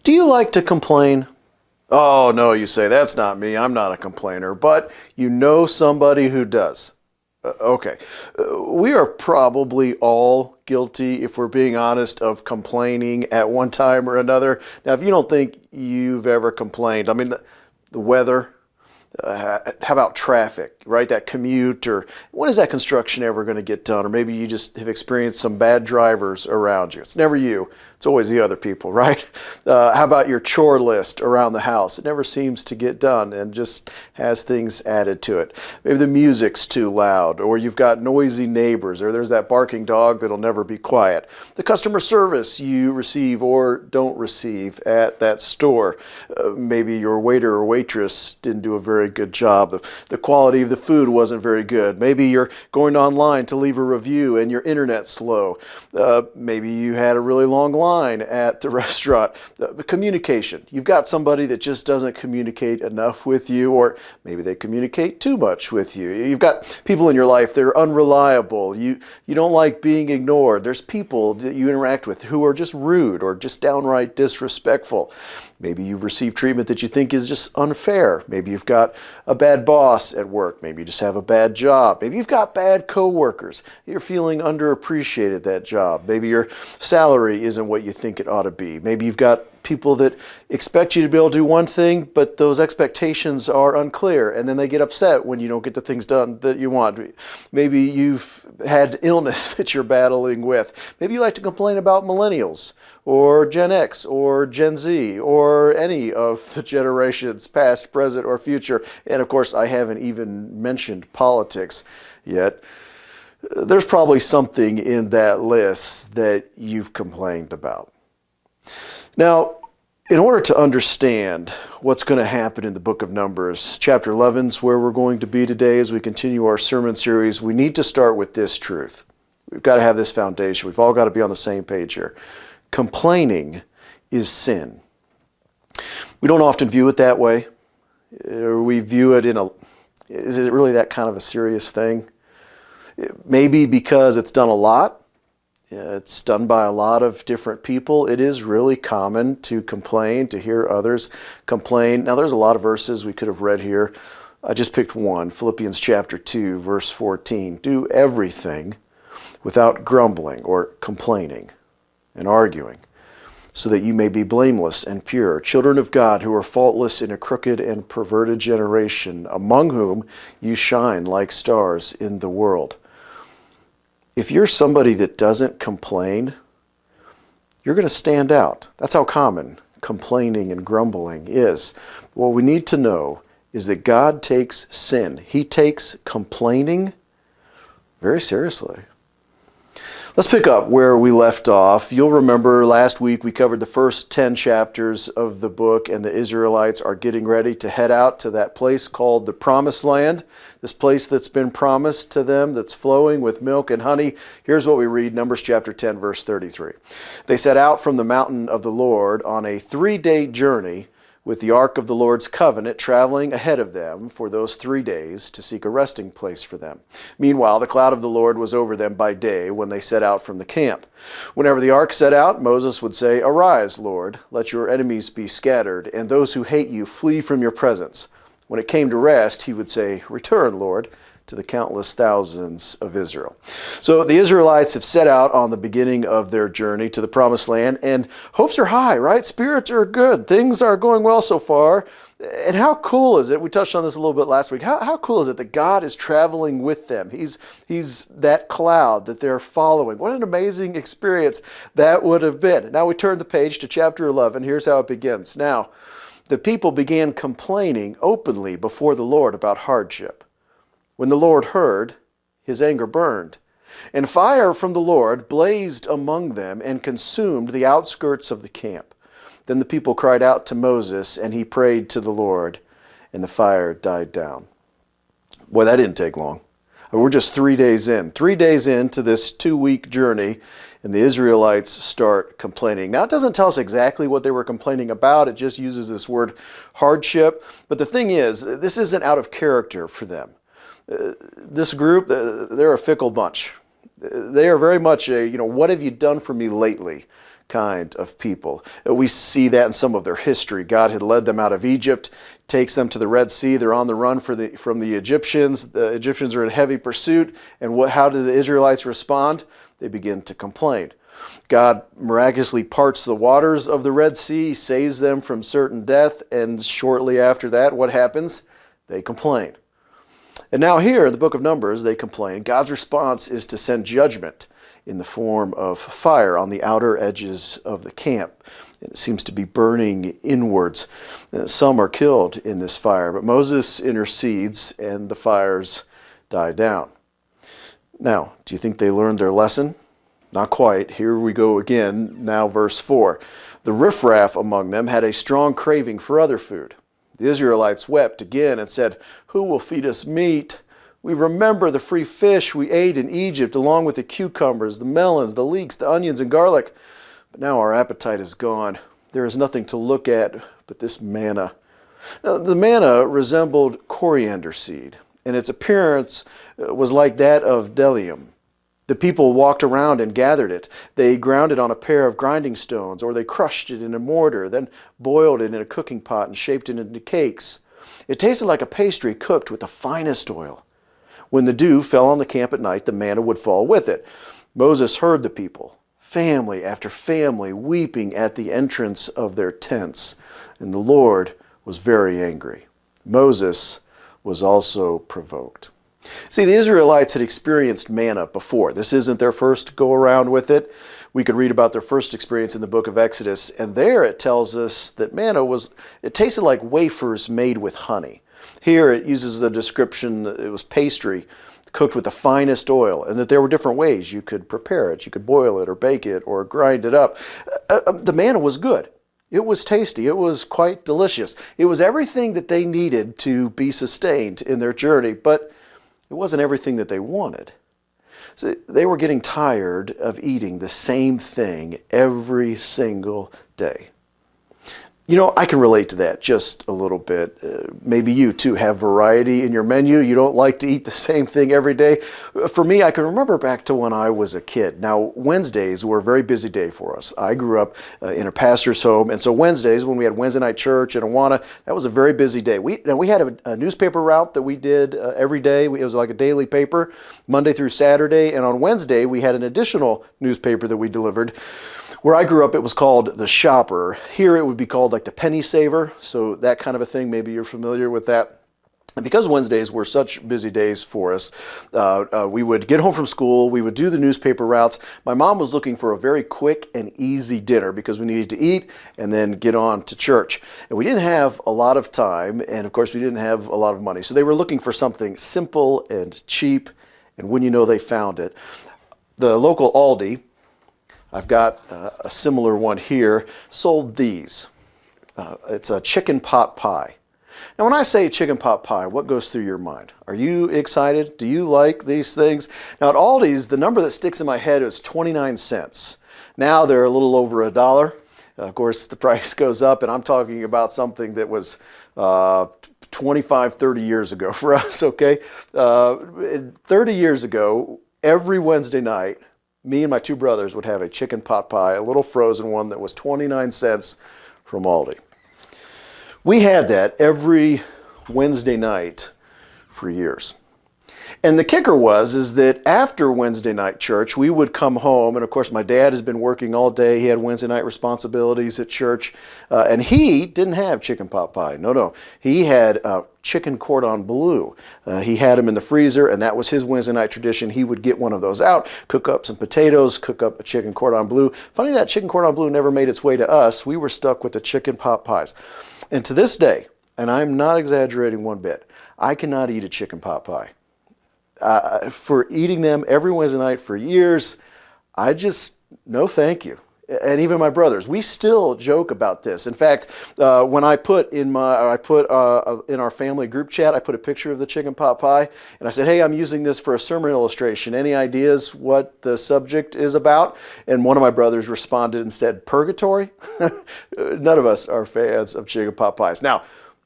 Do you like to complain? Oh, no, you say, that's not me. I'm not a complainer. But you know somebody who does. Okay. We are probably all guilty, if we're being honest, of complaining at one time or another. Now, if you don't think you've ever complained, I mean, the weather, how about traffic, right? That commute, or when is that construction ever going to get done? Or maybe you just have experienced some bad drivers around you. It's never you. It's always the other people, right? How about your chore list around the house? It never seems to get done and just has things added to it. Maybe the music's too loud, or you've got noisy neighbors, or there's that barking dog that'll never be quiet. The customer service you receive or don't receive at that store. Maybe your waiter or waitress didn't do a very good job. The quality of the food wasn't very good. Maybe you're going online to leave a review and your internet's slow. Maybe you had a really long line at the restaurant. The communication. You've got somebody that just doesn't communicate enough with you, or maybe they communicate too much with you. You've got people in your life that are unreliable. You don't like being ignored. There's people that you interact with who are just rude or just downright disrespectful. Maybe you've received treatment that you think is just unfair. Maybe you've got a bad boss at work. Maybe you just have a bad job. Maybe you've got bad coworkers. You're feeling underappreciated at that job. Maybe your salary isn't what you think it ought to be. Maybe you've got people that expect you to be able to do one thing, but those expectations are unclear, and then they get upset when you don't get the things done that you want. Maybe you've had illness that you're battling with. Maybe you like to complain about millennials, or Gen X, or Gen Z, or any of the generations, past, present, or future. And of course, I haven't even mentioned politics yet. There's probably something in that list that you've complained about. Now, in order to understand what's going to happen in the book of Numbers, chapter 11 is where we're going to be today as we continue our sermon series. We need to start with this truth. We've got to have this foundation. We've all got to be on the same page here. Complaining is sin. We don't often view it that way. We view it is it really that kind of a serious thing? Maybe because it's done a lot. It's done by a lot of different people. It is really common to complain, to hear others complain. Now, there's a lot of verses we could have read here. I just picked one, Philippians chapter 2, verse 14. Do everything without grumbling or complaining and arguing, so that you may be blameless and pure, children of God who are faultless in a crooked and perverted generation, among whom you shine like stars in the world. If you're somebody that doesn't complain, you're going to stand out. That's how common complaining and grumbling is. What we need to know is that God takes sin. He takes complaining very seriously. Let's pick up where we left off. You'll remember last week we covered the first 10 chapters of the book, and the Israelites are getting ready to head out to that place called the Promised Land, this place that's been promised to them that's flowing with milk and honey. Here's what we read, Numbers chapter 10, verse 33. They set out from the mountain of the Lord on a 3-day journey, with the ark of the Lord's covenant traveling ahead of them for those 3 days to seek a resting place for them. Meanwhile, the cloud of the Lord was over them by day when they set out from the camp. Whenever the ark set out, Moses would say, "Arise, Lord, let your enemies be scattered, and those who hate you flee from your presence." When it came to rest, he would say, "Return, Lord, to the countless thousands of Israel." So the Israelites have set out on the beginning of their journey to the Promised Land, and hopes are high, right? Spirits are good. Things are going well so far. And how cool is it? We touched on this a little bit last week. How cool is it that God is traveling with them? He's that cloud that they're following. What an amazing experience that would have been. Now we turn the page to chapter 11. Here's how it begins. Now, the people began complaining openly before the Lord about hardship. When the Lord heard, his anger burned, and fire from the Lord blazed among them and consumed the outskirts of the camp. Then the people cried out to Moses, and he prayed to the Lord, and the fire died down. Boy, that didn't take long. We're just 3 days in. 3 days into this 2-week journey, and the Israelites start complaining. Now, it doesn't tell us exactly what they were complaining about. It just uses this word hardship. But the thing is, this isn't out of character for them. This group, they're a fickle bunch. They are very much a, what have you done for me lately kind of people. We see that in some of their history. God had led them out of Egypt, takes them to the Red Sea. They're on the run from the Egyptians. The Egyptians are in heavy pursuit. And how do the Israelites respond? They begin to complain. God miraculously parts the waters of the Red Sea, saves them from certain death, and shortly after that, what happens? They complain. And now here in the book of Numbers, they complain. God's response is to send judgment in the form of fire on the outer edges of the camp. It seems to be burning inwards. Some are killed in this fire, but Moses intercedes and the fires die down. Now, do you think they learned their lesson? Not quite. Here we go again, now verse 4. The riffraff among them had a strong craving for other food. The Israelites wept again and said, "Who will feed us meat? We remember the free fish we ate in Egypt, along with the cucumbers, the melons, the leeks, the onions, and garlic. But now our appetite is gone. There is nothing to look at but this manna." Now, the manna resembled coriander seed, and its appearance was like that of bdellium. The people walked around and gathered it. They ground it on a pair of grinding stones, or they crushed it in a mortar, then boiled it in a cooking pot and shaped it into cakes. It tasted like a pastry cooked with the finest oil. When the dew fell on the camp at night, the manna would fall with it. Moses heard the people, family after family, weeping at the entrance of their tents, and the Lord was very angry. Moses was also provoked. See, the Israelites had experienced manna before. This isn't their first go-around with it. We could read about their first experience in the book of Exodus, and there it tells us that manna it tasted like wafers made with honey. Here it uses the description that it was pastry cooked with the finest oil, and that there were different ways you could prepare it. You could boil it or bake it or grind it up. The manna was good. It was tasty. It was quite delicious. It was everything that they needed to be sustained in their journey, but it wasn't everything that they wanted. So they were getting tired of eating the same thing every single day. I can relate to that just a little bit. Maybe you too have variety in your menu. You don't like to eat the same thing every day. For me, I can remember back to when I was a kid. Now, Wednesdays were a very busy day for us. I grew up in a pastor's home, and so Wednesdays, when we had Wednesday night church in Awana, that was a very busy day. We had a newspaper route that we did every day. It was like a daily paper, Monday through Saturday, and on Wednesday, we had an additional newspaper that we delivered. Where I grew up, it was called The Shopper. Here it would be called like the Penny Saver, so that kind of a thing. Maybe you're familiar with that. And because Wednesdays were such busy days for us, we would get home from school, we would do the newspaper routes. My mom was looking for a very quick and easy dinner because we needed to eat and then get on to church. And we didn't have a lot of time, and of course we didn't have a lot of money. So they were looking for something simple and cheap, and when you know they found it. The local Aldi, I've got a similar one here, sold these. It's a chicken pot pie. Now, when I say chicken pot pie, what goes through your mind? Are you excited? Do you like these things? Now, at Aldi's, the number that sticks in my head is 29 cents. Now they're a little over $1. Of course, the price goes up, and I'm talking about something that was 25, 30 years ago for us, okay? 30 years ago, every Wednesday night, me and my two brothers would have a chicken pot pie, a little frozen one that was 29 cents from Aldi. We had that every Wednesday night for years. And the kicker is that after Wednesday night church, we would come home, and of course my dad has been working all day. He had Wednesday night responsibilities at church, and he didn't have chicken pot pie. No. He had chicken cordon bleu. He had them in the freezer, and that was his Wednesday night tradition. He would get one of those out, cook up some potatoes, cook up a chicken cordon bleu. Funny that chicken cordon bleu never made its way to us. We were stuck with the chicken pot pies. And to this day, and I'm not exaggerating one bit, I cannot eat a chicken pot pie. For eating them every Wednesday night for years, no thank you. And even my brothers, we still joke about this. In fact, when I put in our family group chat, I put a picture of the chicken pot pie, and I said, "Hey, I'm using this for a sermon illustration. Any ideas what the subject is about?" And one of my brothers responded and said, "Purgatory?" None of us are fans of chicken pot pies. Now,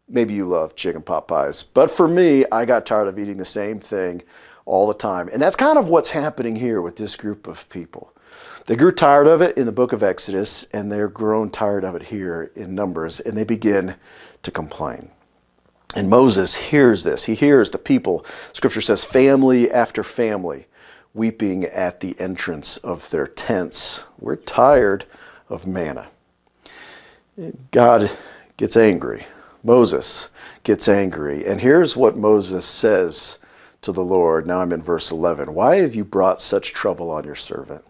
maybe you love chicken pot pies, but for me, I got tired of eating the same thing all the time. And that's kind of what's happening here with this group of people. They grew tired of it in the book of Exodus, and they're grown tired of it here in Numbers, and they begin to complain. And Moses hears this. He hears the people, Scripture says, family after family, weeping at the entrance of their tents. We're tired of manna. God gets angry. Moses gets angry. And here's what Moses says to the Lord. Now I'm in verse 11. Why have you brought such trouble on your servant?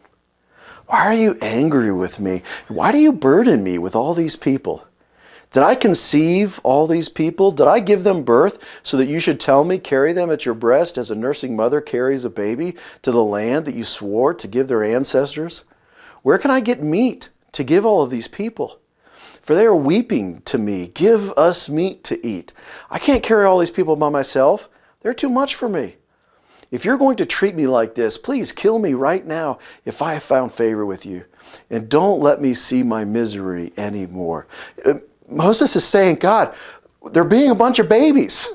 Why are you angry with me? Why do you burden me with all these people? Did I conceive all these people? Did I give them birth so that you should tell me, carry them at your breast as a nursing mother carries a baby to the land that you swore to give their ancestors? Where can I get meat to give all of these people? For they are weeping to me, give us meat to eat. I can't carry all these people by myself. They're too much for me. If you're going to treat me like this, please kill me right now if I have found favor with you. And don't let me see my misery anymore. Moses is saying, God, they're being a bunch of babies.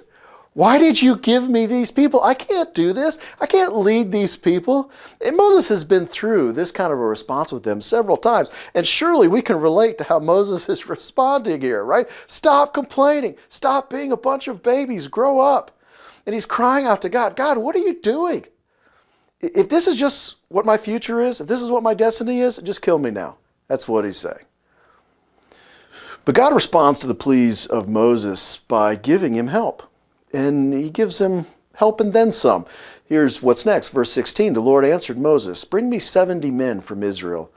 Why did you give me these people? I can't do this. I can't lead these people. And Moses has been through this kind of a response with them several times. And surely we can relate to how Moses is responding here, right? Stop complaining. Stop being a bunch of babies. Grow up. And he's crying out to God, God, what are you doing? If this is just what my future is, if this is what my destiny is, just kill me now. That's what he's saying. But God responds to the pleas of Moses by giving him help. And he gives him help and then some. Here's what's next. Verse 16, the Lord answered Moses, bring me 70 men from Israel,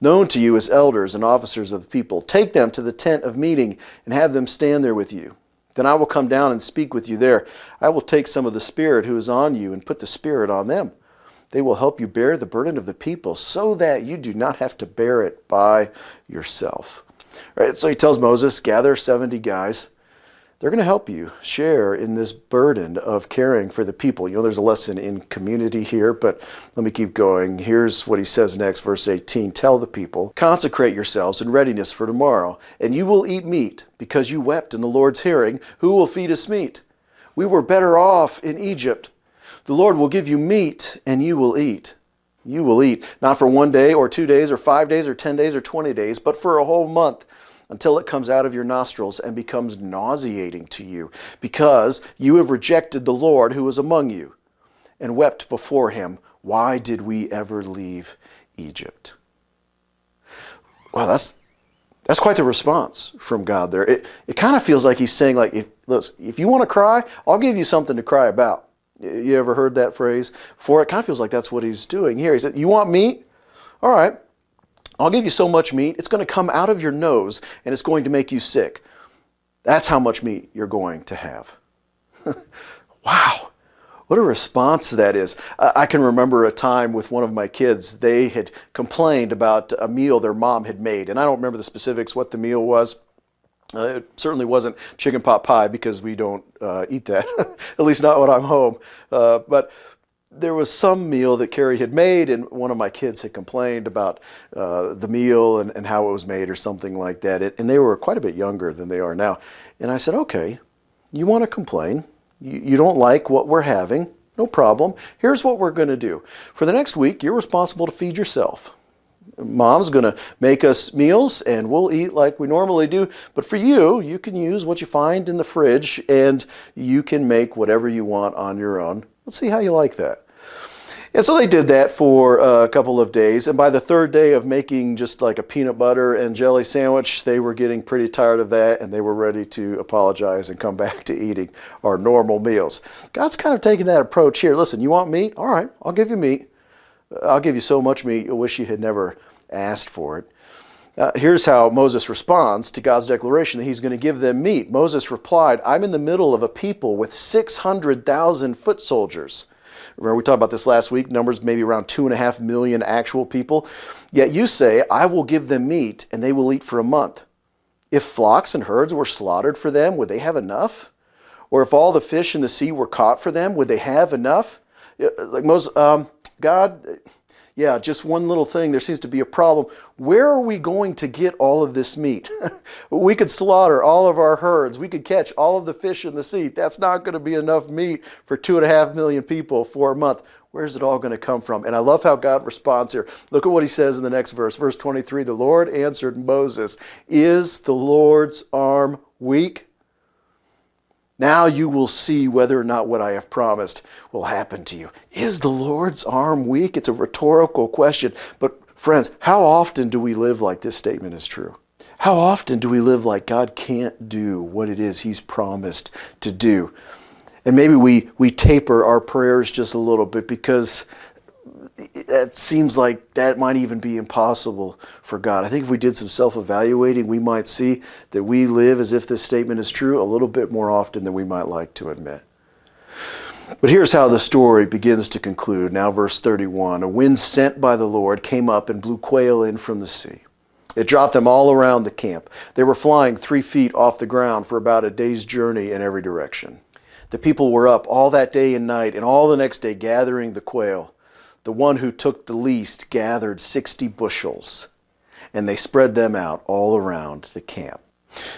known to you as elders and officers of the people. Take them to the tent of meeting and have them stand there with you. Then I will come down and speak with you there. I will take some of the Spirit who is on you and put the Spirit on them. They will help you bear the burden of the people so that you do not have to bear it by yourself. Right, so he tells Moses, gather 70 guys. They're going to help you share in this burden of caring for the people. You know, there's a lesson in community here, but let me keep going. Here's what he says next, verse 18. Tell the people, consecrate yourselves in readiness for tomorrow, and you will eat meat, because you wept in the Lord's hearing. Who will feed us meat? We were better off in Egypt. The Lord will give you meat, and you will eat. You will eat, not for 1 day or 2 days or 5 days or 10 days or 20 days, but for a whole month, until it comes out of your nostrils and becomes nauseating to you, because you have rejected the Lord who is among you and wept before him. Why did we ever leave Egypt? Well, that's quite the response from God there. It kind of feels like he's saying, like, if you want to cry, I'll give you something to cry about. You ever heard that phrase before? It kind of feels like that's what he's doing here. He said, you want meat? All right. I'll give you so much meat, it's going to come out of your nose and it's going to make you sick. That's how much meat you're going to have. Wow, what a response that is. I can remember a time with one of my kids. They had complained about a meal their mom had made, and I don't remember the specifics what the meal was. It certainly wasn't chicken pot pie, because we don't eat that, at least not when I'm home. But there was some meal that Carrie had made, and one of my kids had complained about the meal and how it was made or something like that. And they were quite a bit younger than they are now. And I said, okay, you want to complain. You don't like what we're having. No problem. Here's what we're going to do. For the next week, you're responsible to feed yourself. Mom's going to make us meals, and we'll eat like we normally do. But for you, you can use what you find in the fridge, and you can make whatever you want on your own. Let's see how you like that. And so they did that for a couple of days. And by the third day of making just like a peanut butter and jelly sandwich, they were getting pretty tired of that, and they were ready to apologize and come back to eating our normal meals. God's kind of taking that approach here. Listen, you want meat? All right, I'll give you meat. I'll give you so much meat you'll wish you had never asked for it. Here's how Moses responds to God's declaration that he's going to give them meat. Moses replied, I'm in the middle of a people with 600,000 foot soldiers. Remember, we talked about this last week, numbers maybe around 2.5 million actual people. Yet you say, I will give them meat, and they will eat for a month. If flocks and herds were slaughtered for them, would they have enough? Or if all the fish in the sea were caught for them, would they have enough? Like Moses, God, Yeah, just one little thing. There seems to be a problem. Where are we going to get all of this meat? We could slaughter all of our herds. We could catch all of the fish in the sea. That's not going to be enough meat for 2.5 million people for a month. Where's it all going to come from? And I love how God responds here. Look at what he says in the next verse. Verse 23, the Lord answered Moses, "Is the Lord's arm weak? Now you will see whether or not what I have promised will happen to you." Is the Lord's arm weak? It's a rhetorical question. But friends, how often do we live like this statement is true? How often do we live like God can't do what it is he's promised to do? And maybe we taper our prayers just a little bit because it seems like that might even be impossible for God. I think if we did some self-evaluating, we might see that we live as if this statement is true a little bit more often than we might like to admit. But here's how the story begins to conclude. Now verse 31, a wind sent by the Lord came up and blew quail in from the sea. It dropped them all around the camp. They were flying 3 feet off the ground for about a day's journey in every direction. The people were up all that day and night and all the next day gathering the quail. The one who took the least gathered 60 bushels, and they spread them out all around the camp.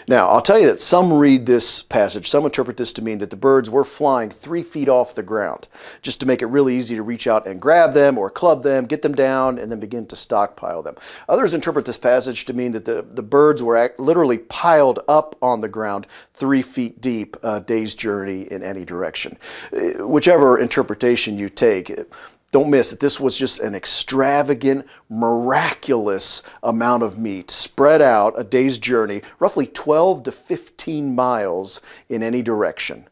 Now, I'll tell you that some read this passage, some interpret this to mean that the birds were flying 3 feet off the ground, just to make it really easy to reach out and grab them or club them, get them down, and then begin to stockpile them. Others interpret this passage to mean that the birds were literally piled up on the ground 3 feet deep, a day's journey in any direction. Whichever interpretation you take, don't miss that this was just an extravagant, miraculous amount of meat spread out a day's journey, roughly 12 to 15 miles in any direction.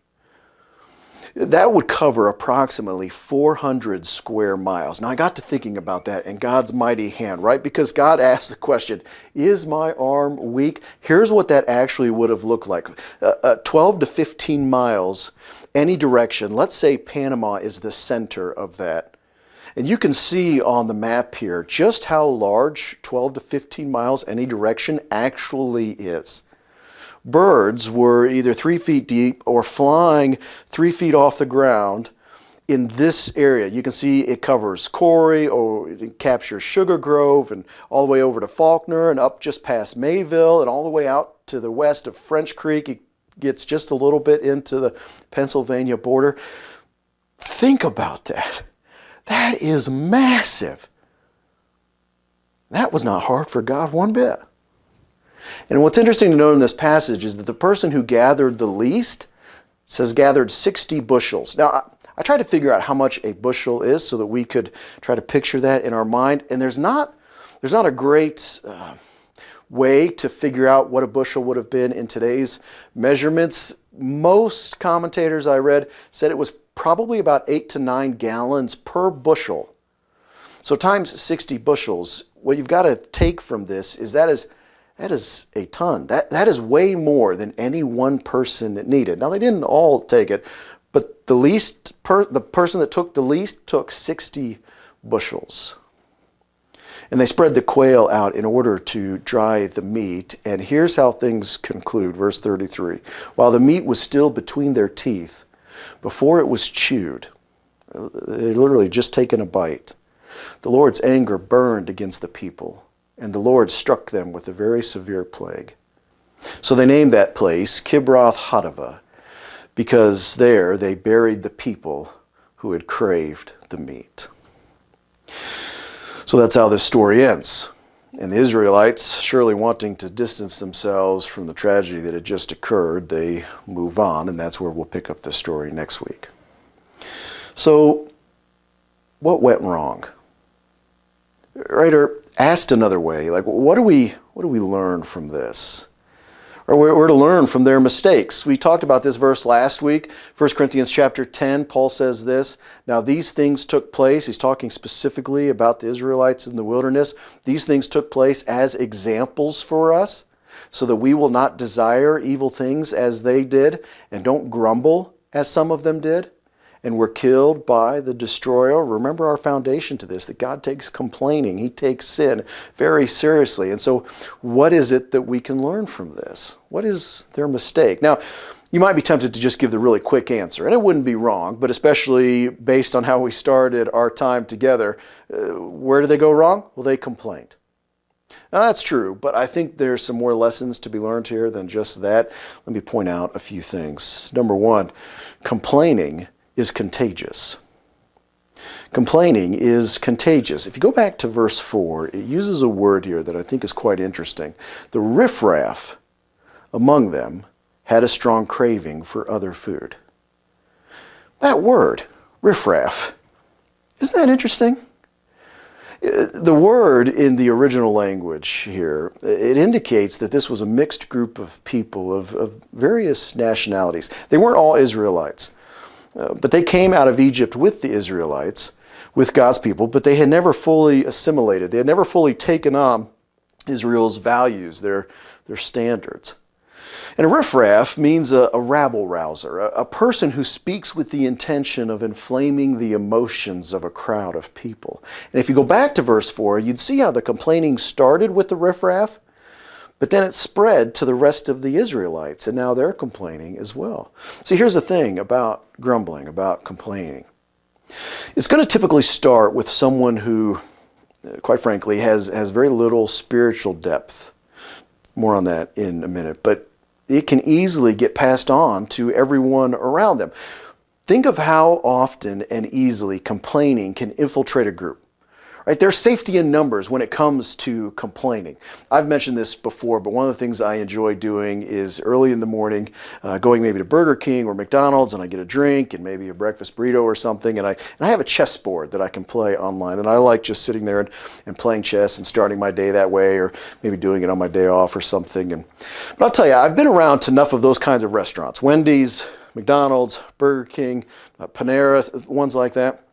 That would cover approximately 400 square miles. Now I got to thinking about that and God's mighty hand, right? Because God asked the question, is my arm weak? Here's what that actually would have looked like. 12 to 15 miles, any direction. Let's say Panama is the center of that. And you can see on the map here just how large 12 to 15 miles any direction actually is. Birds were either 3 feet deep or flying 3 feet off the ground in this area. You can see it covers Corey, or it captures Sugar Grove, and all the way over to Faulkner and up just past Mayville and all the way out to the west of French Creek. It gets just a little bit into the Pennsylvania border. Think about that. That is massive. That was not hard for God one bit. And what's interesting to note in this passage is that the person who gathered the least says gathered 60 bushels. Now, I tried to figure out how much a bushel is so that we could try to picture that in our mind. And there's not a great way to figure out what a bushel would have been in today's measurements. Most commentators I read said it was probably about 8 to 9 gallons per bushel. So times 60 bushels, what you've got to take from this is that is a ton. That is way more than any one person needed. Now they didn't all take it, but the person that took the least took 60 bushels. And they spread the quail out in order to dry the meat. And here's how things conclude, verse 33. While the meat was still between their teeth, before it was chewed, they literally just taken a bite, the Lord's anger burned against the people, and the Lord struck them with a very severe plague. So they named that place Kibroth Hattaavah, because there they buried the people who had craved the meat. So that's how this story ends. And the Israelites, surely wanting to distance themselves from the tragedy that had just occurred, they move on, and that's where we'll pick up the story next week. So, what went wrong? Right, or asked another way, like, what do we learn from this? Or we're to learn from their mistakes. We talked about this verse last week. 1 Corinthians chapter 10, Paul says this, now these things took place. He's talking specifically about the Israelites in the wilderness. These things took place as examples for us, so that we will not desire evil things as they did, and don't grumble as some of them did, and were killed by the destroyer. Remember our foundation to this, that God takes complaining, he takes sin very seriously. And so what is it that we can learn from this? What is their mistake? Now, You might be tempted to just give the really quick answer, and it wouldn't be wrong, but especially based on how we started our time together, where did they go wrong? Well, they complained. Now, that's true, but I think there's some more lessons to be learned here than just that. Let me point out a few things. Number one, complaining is contagious. Complaining is contagious. If you go back to verse 4, it uses a word here that I think is quite interesting. The riffraff among them had a strong craving for other food. That word, riffraff, isn't that interesting? The word in the original language here, it indicates that this was a mixed group of people of various nationalities. They weren't all Israelites, but they came out of Egypt with the Israelites, with God's people, but they had never fully assimilated. They had never fully taken on Israel's values, their standards. And a riffraff means a rabble-rouser, a person who speaks with the intention of inflaming the emotions of a crowd of people. And if you go back to verse 4, you'd see how the complaining started with the riffraff, but then it spread to the rest of the Israelites, and now they're complaining as well. See, here's the thing about grumbling, about complaining. It's going to typically start with someone who, quite frankly, has very little spiritual depth. More on that in a minute, but it can easily get passed on to everyone around them. Think of how often and easily complaining can infiltrate a group. Right? There's safety in numbers when it comes to complaining. I've mentioned this before, but one of the things I enjoy doing is early in the morning, going maybe to Burger King or McDonald's, and I get a drink and maybe a breakfast burrito or something, and I have a chess board that I can play online, and I like just sitting there and playing chess and starting my day that way, or maybe doing it on my day off or something. But I'll tell you, I've been around enough of those kinds of restaurants, Wendy's, McDonald's, Burger King, Panera, ones like that.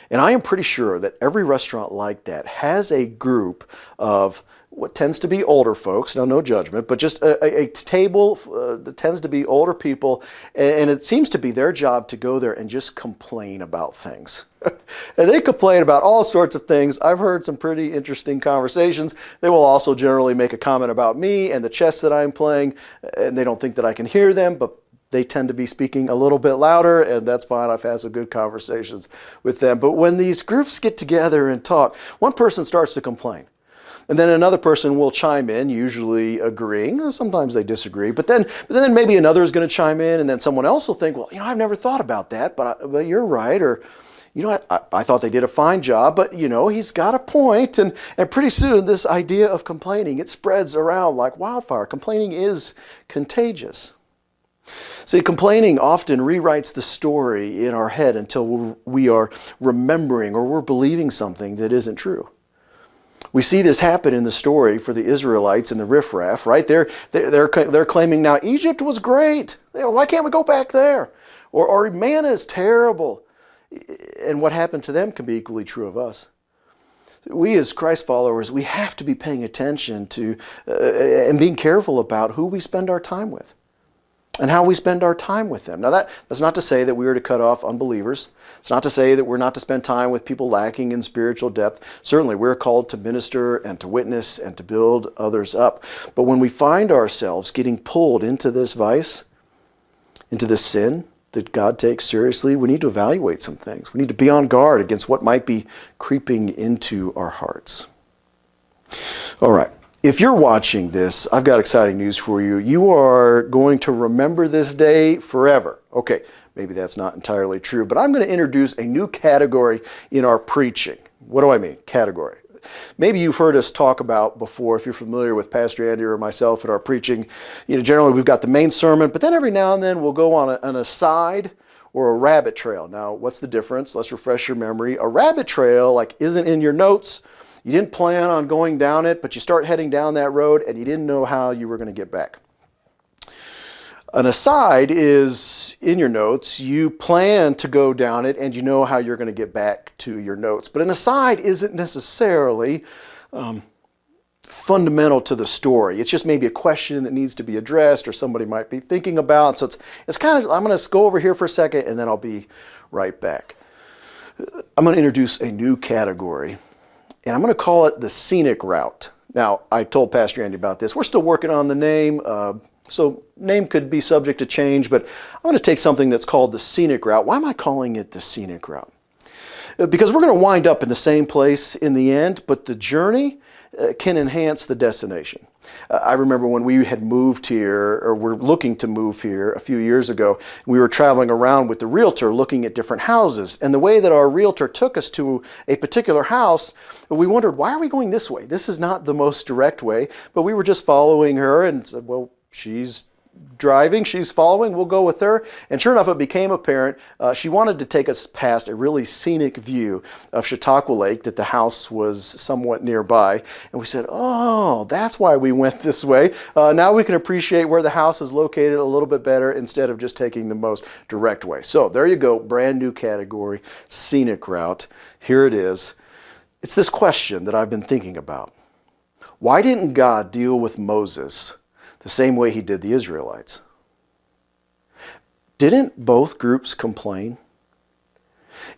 And I am pretty sure that every restaurant like that has a group of what tends to be older folks, now no judgment, but just a table that tends to be older people, and it seems to be their job to go there and just complain about things. And they complain about all sorts of things. I've heard some pretty interesting conversations. They will also generally make a comment about me and the chess that I'm playing, and they don't think that I can hear them, but they tend to be speaking a little bit louder, and that's fine. I've had some good conversations with them. But when these groups get together and talk, one person starts to complain. And then another person will chime in, usually agreeing. Sometimes they disagree. But then maybe another is going to chime in, and then someone else will think, well, I've never thought about that, but you're right. Or, I thought they did a fine job, but, he's got a point. And pretty soon, this idea of complaining, it spreads around like wildfire. Complaining is contagious. See, complaining often rewrites the story in our head until we are remembering or we're believing something that isn't true. We see this happen in the story for the Israelites and the riffraff, right? They're claiming now Egypt was great. Why can't we go back there? Or manna is terrible. And what happened to them can be equally true of us. We as Christ followers, we have to be paying attention to and being careful about who we spend our time with and how we spend our time with them. Now that's not to say that we are to cut off unbelievers. It's not to say that we're not to spend time with people lacking in spiritual depth. Certainly we're called to minister and to witness and to build others up. But when we find ourselves getting pulled into this vice, into this sin that God takes seriously, we need to evaluate some things. We need to be on guard against what might be creeping into our hearts. All right. If you're watching this, I've got exciting news for you. You are going to remember this day forever. Okay, maybe that's not entirely true, but I'm going to introduce a new category in our preaching. What do I mean, category? Maybe you've heard us talk about before, if you're familiar with Pastor Andy or myself in our preaching, generally we've got the main sermon, but then every now and then we'll go on an aside or a rabbit trail. Now, what's the difference? Let's refresh your memory. A rabbit trail, isn't in your notes. You didn't plan on going down it, but you start heading down that road and you didn't know how you were going to get back. An aside is in your notes. You plan to go down it and you know how you're going to get back to your notes. But an aside isn't necessarily fundamental to the story. It's just maybe a question that needs to be addressed or somebody might be thinking about. So it's kind of, I'm going to go over here for a second and then I'll be right back. I'm going to introduce a new category. And I'm going to call it the scenic route. Now, I told Pastor Andy about this. We're still working on the name. So name could be subject to change, but I'm going to take something that's called the scenic route. Why am I calling it the scenic route? Because we're going to wind up in the same place in the end, but the journey can enhance the destination. I remember when we had moved here, or were looking to move here a few years ago, we were traveling around with the realtor looking at different houses. And the way that our realtor took us to a particular house, we wondered, why are we going this way? This is not the most direct way, but we were just following her and said, well, she's driving, she's following, we'll go with her. And sure enough, it became apparent she wanted to take us past a really scenic view of Chautauqua Lake, that the house was somewhat nearby. And we said, oh, that's why we went this way. Now we can appreciate where the house is located a little bit better instead of just taking the most direct way. So there you go, brand new category, scenic route. Here it is. It's this question that I've been thinking about. Why didn't God deal with Moses the same way he did the Israelites? Didn't both groups complain?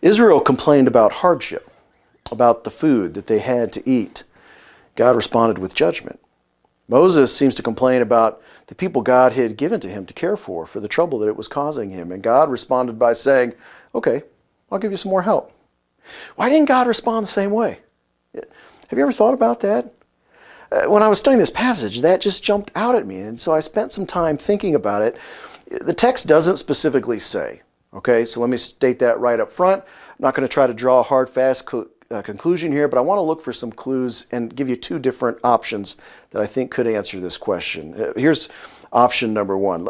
Israel complained about hardship, about the food that they had to eat. God responded with judgment. Moses seems to complain about the people God had given to him to care for the trouble that it was causing him. And God responded by saying, okay, I'll give you some more help. Why didn't God respond the same way? Have you ever thought about that? When I was studying this passage, that just jumped out at me, and so I spent some time thinking about it. The text doesn't specifically say, okay, so let me state that right up front. I'm not going to try to draw a hard, fast conclusion here, but I want to look for some clues and give you two different options that I think could answer this question. Here's option number one.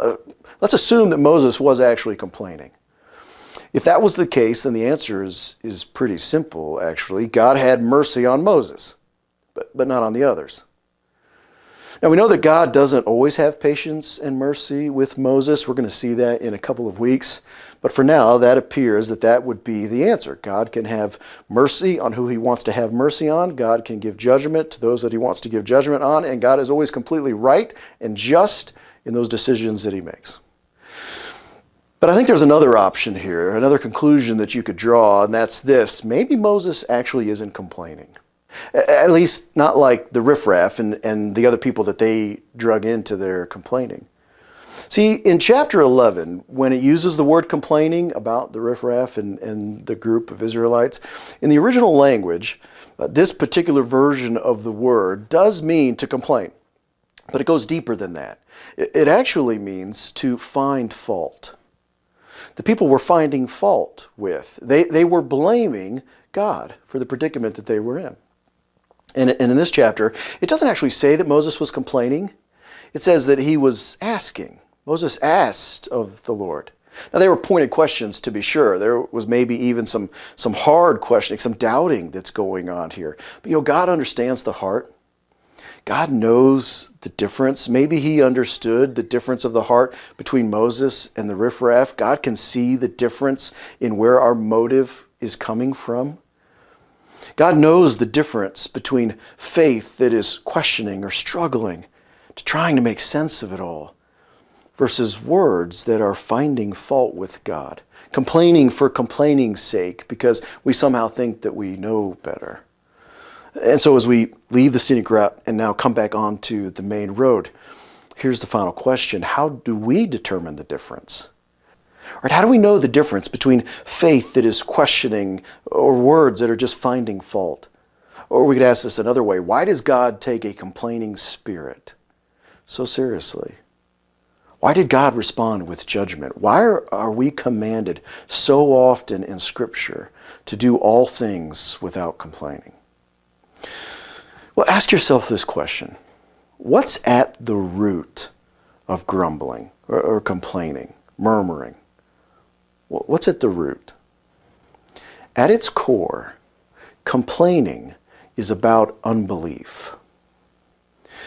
Let's assume that Moses was actually complaining. If that was the case, then the answer is pretty simple, actually. God had mercy on Moses, but not on the others. Now, we know that God doesn't always have patience and mercy with Moses. We're going to see that in a couple of weeks. But for now, that appears that would be the answer. God can have mercy on who he wants to have mercy on. God can give judgment to those that he wants to give judgment on. And God is always completely right and just in those decisions that he makes. But I think there's another option here, another conclusion that you could draw, and that's this. Maybe Moses actually isn't complaining. At least not like the riffraff and the other people that they drug into their complaining. See, in chapter 11, when it uses the word complaining about the riffraff and the group of Israelites, in the original language, this particular version of the word does mean to complain. But it goes deeper than that. It actually means to find fault. The people were finding fault with. They were blaming God for the predicament that they were in. And in this chapter, it doesn't actually say that Moses was complaining. It says that he was asking. Moses asked of the Lord. Now, they were pointed questions, to be sure. There was maybe even some hard questioning, some doubting that's going on here. But, God understands the heart. God knows the difference. Maybe he understood the difference of the heart between Moses and the riffraff. God can see the difference in where our motive is coming from. God knows the difference between faith that is questioning or struggling to trying to make sense of it all versus words that are finding fault with God, complaining for complaining's sake because we somehow think that we know better. And so as we leave the scenic route and now come back onto the main road, here's the final question. How do we determine the difference? Right, how do we know the difference between faith that is questioning or words that are just finding fault? Or we could ask this another way. Why does God take a complaining spirit so seriously? Why did God respond with judgment? Why are we commanded so often in Scripture to do all things without complaining? Well, ask yourself this question. What's at the root of grumbling or complaining, murmuring? What's at the root? At its core, complaining is about unbelief.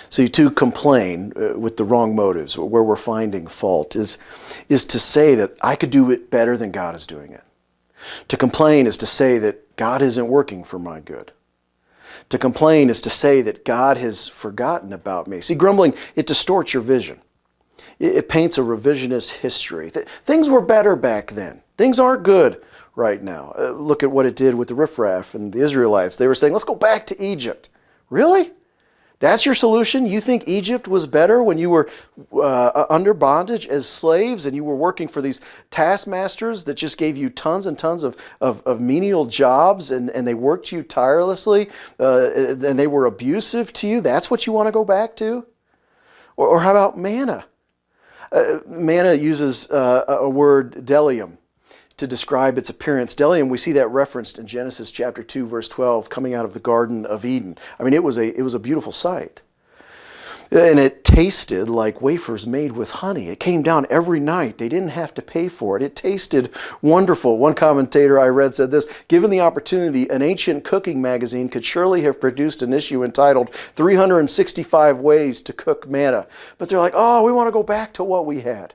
See, to complain with the wrong motives, where we're finding fault, is to say that I could do it better than God is doing it. To complain is to say that God isn't working for my good. To complain is to say that God has forgotten about me. See, grumbling, it distorts your vision. It paints a revisionist history. Things were better back then. Things aren't good right now. Look at what it did with the riffraff and the Israelites. They were saying, let's go back to Egypt. Really? That's your solution? You think Egypt was better when you were under bondage as slaves and you were working for these taskmasters that just gave you tons and tons of menial jobs and they worked you tirelessly and they were abusive to you? That's what you want to go back to? Or how about manna? Manna uses a word, delium, to describe its appearance. Delium, we see that referenced in Genesis chapter 2, verse 12, coming out of the Garden of Eden. I mean, it was a beautiful sight. And it tasted like wafers made with honey. It came down every night. They didn't have to pay for it. It tasted wonderful. One commentator I read said this: given the opportunity, an ancient cooking magazine could surely have produced an issue entitled 365 Ways to Cook Manna. But they're like, oh, we want to go back to what we had.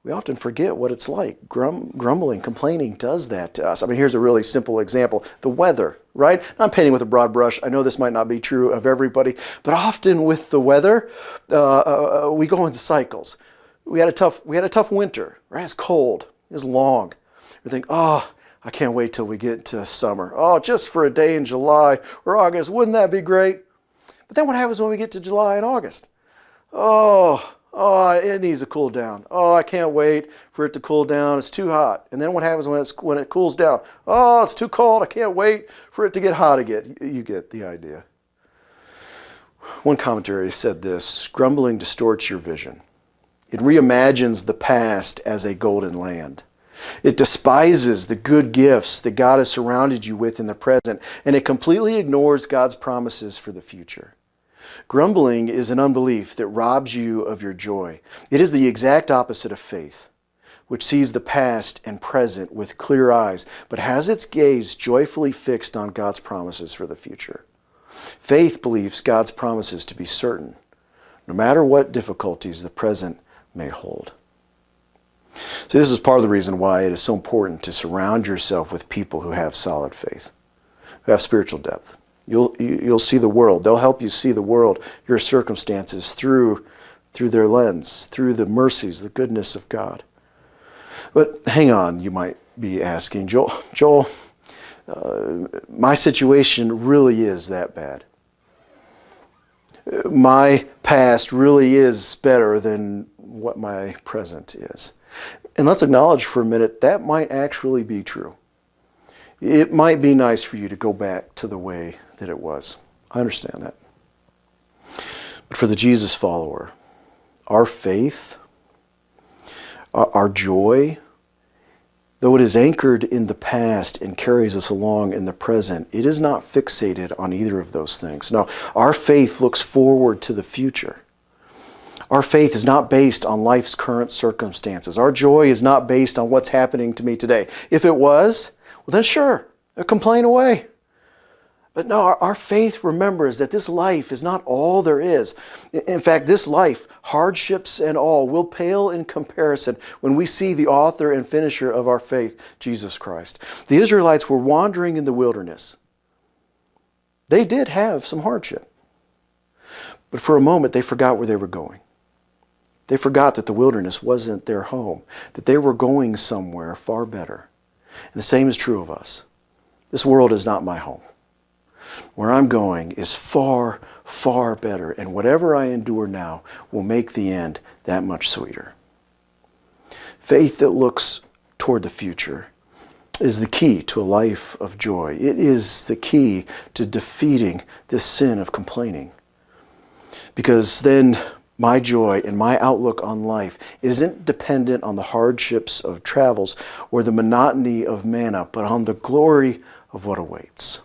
We often forget what it's like. Grumbling, complaining does that to us. I mean, here's a really simple example. The weather, right? I'm painting with a broad brush. I know this might not be true of everybody, but often with the weather, we go into cycles. We had a tough winter, right? It's cold. It's long. We think, oh, I can't wait till we get to summer. Oh, just for a day in July or August. Wouldn't that be great? But then what happens when we get to July and August? Oh, it needs to cool down. Oh, I can't wait for it to cool down. It's too hot. And then what happens when it cools down? Oh, it's too cold. I can't wait for it to get hot again. You get the idea. One commentary said this: grumbling distorts your vision. It reimagines the past as a golden land. It despises the good gifts that God has surrounded you with in the present, and it completely ignores God's promises for the future. Grumbling is an unbelief that robs you of your joy. It is the exact opposite of faith, which sees the past and present with clear eyes, but has its gaze joyfully fixed on God's promises for the future. Faith believes God's promises to be certain, no matter what difficulties the present may hold. So this is part of the reason why it is so important to surround yourself with people who have solid faith, who have spiritual depth. You'll see the world. They'll help you see the world, your circumstances, through their lens, through the mercies, the goodness of God. But hang on, you might be asking, Joel, my situation really is that bad. My past really is better than what my present is. And let's acknowledge for a minute that might actually be true. It might be nice for you to go back to the way that it was. I understand that. But for the Jesus follower, our faith, our joy, though it is anchored in the past and carries us along in the present, it is not fixated on either of those things. No, our faith looks forward to the future. Our faith is not based on life's current circumstances. Our joy is not based on what's happening to me today. If it was, well then sure, complain away. But no, our faith remembers that this life is not all there is. In fact, this life, hardships and all, will pale in comparison when we see the author and finisher of our faith, Jesus Christ. The Israelites were wandering in the wilderness. They did have some hardship. But for a moment, they forgot where they were going. They forgot that the wilderness wasn't their home, that they were going somewhere far better. And the same is true of us. This world is not my home. Where I'm going is far, far better, and whatever I endure now will make the end that much sweeter. Faith that looks toward the future is the key to a life of joy. It is the key to defeating this sin of complaining. Because then my joy and my outlook on life isn't dependent on the hardships of travels or the monotony of manna, but on the glory of what awaits.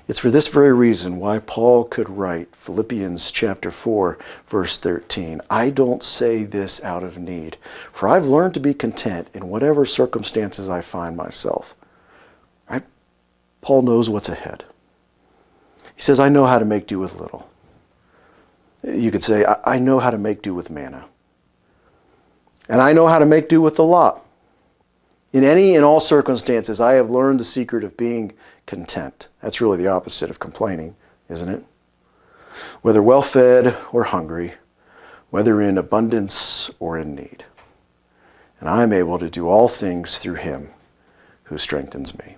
It's for this very reason why Paul could write Philippians chapter 4, verse 13. I don't say this out of need, for I've learned to be content in whatever circumstances I find myself. Right? Paul knows what's ahead. He says, I know how to make do with little. You could say, I know how to make do with manna. And I know how to make do with a lot. In any and all circumstances, I have learned the secret of being content. That's really the opposite of complaining, isn't it? Whether well-fed or hungry, whether in abundance or in need. And I am able to do all things through him who strengthens me.